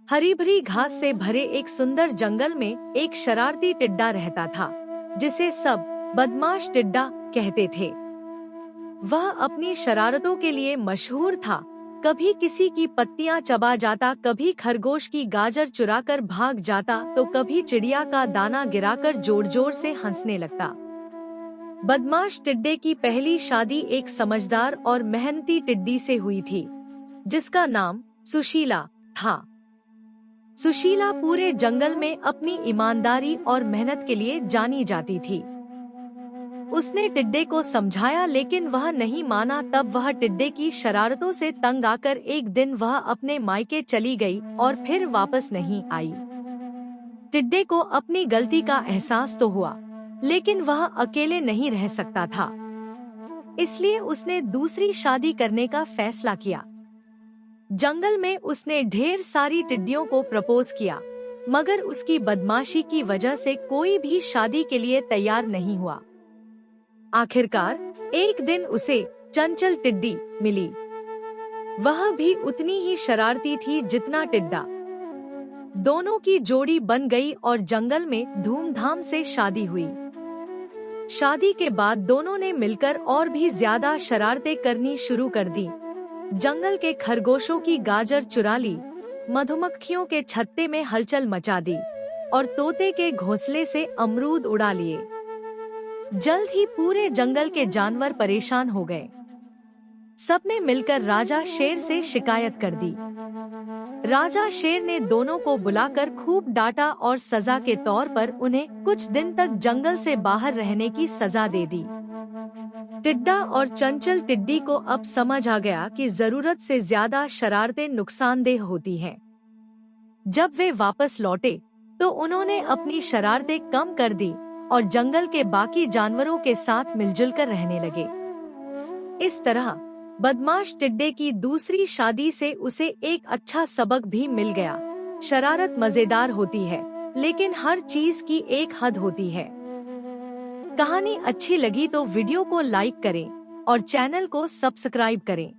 हरी भरी घास से भरे एक सुंदर जंगल में एक शरारती टिड्डा रहता था, जिसे सब बदमाश टिड्डा कहते थे। वह अपनी शरारतों के लिए मशहूर था। कभी किसी की पत्तियां चबा जाता, कभी खरगोश की गाजर चुराकर भाग जाता, तो कभी चिड़िया का दाना गिराकर जोर जोर से हंसने लगता। बदमाश टिड्डे की पहली शादी एक समझदार और मेहनती टिड्डी से हुई थी, जिसका नाम सुशीला था। सुशीला पूरे जंगल में अपनी ईमानदारी और मेहनत के लिए जानी जाती थी। उसने टिड्डे को समझाया, लेकिन वह नहीं माना। तब वह टिड्डे की शरारतों से तंग आकर एक दिन वह अपने मायके चली गई और फिर वापस नहीं आई। टिड्डे को अपनी गलती का एहसास तो हुआ, लेकिन वह अकेले नहीं रह सकता था। इसलिए उसने दूसरी शादी करने का फैसला किया। जंगल में उसने ढेर सारी टिड्डियों को प्रपोज किया, मगर उसकी बदमाशी की वजह से कोई भी शादी के लिए तैयार नहीं हुआ। आखिरकार एक दिन उसे चंचल टिड्डी मिली। वह भी उतनी ही शरारती थी जितना टिड्डा। दोनों की जोड़ी बन गई और जंगल में धूमधाम से शादी हुई। शादी के बाद दोनों ने मिलकर और भी ज्यादा शरारतें करनी शुरू कर दी। जंगल के खरगोशों की गाजर चुरा ली, मधुमक्खियों के छत्ते में हलचल मचा दी और तोते के घोंसले से अमरूद उड़ा लिए। जल्द ही पूरे जंगल के जानवर परेशान हो गए। सबने मिलकर राजा शेर से शिकायत कर दी। राजा शेर ने दोनों को बुलाकर खूब डांटा और सजा के तौर पर उन्हें कुछ दिन तक जंगल से बाहर रहने की सजा दे दी। टिड्डा और चंचल टिड्डी को अब समझ आ गया कि जरूरत से ज्यादा शरारतें नुकसानदेह होती हैं। जब वे वापस लौटे तो उन्होंने अपनी शरारतें कम कर दी और जंगल के बाकी जानवरों के साथ मिलजुल कर रहने लगे। इस तरह बदमाश टिड्डे की दूसरी शादी से उसे एक अच्छा सबक भी मिल गया। शरारत मजेदार होती है, लेकिन हर चीज की एक हद होती है। कहानी अच्छी लगी तो वीडियो को लाइक करें और चैनल को सब्सक्राइब करें।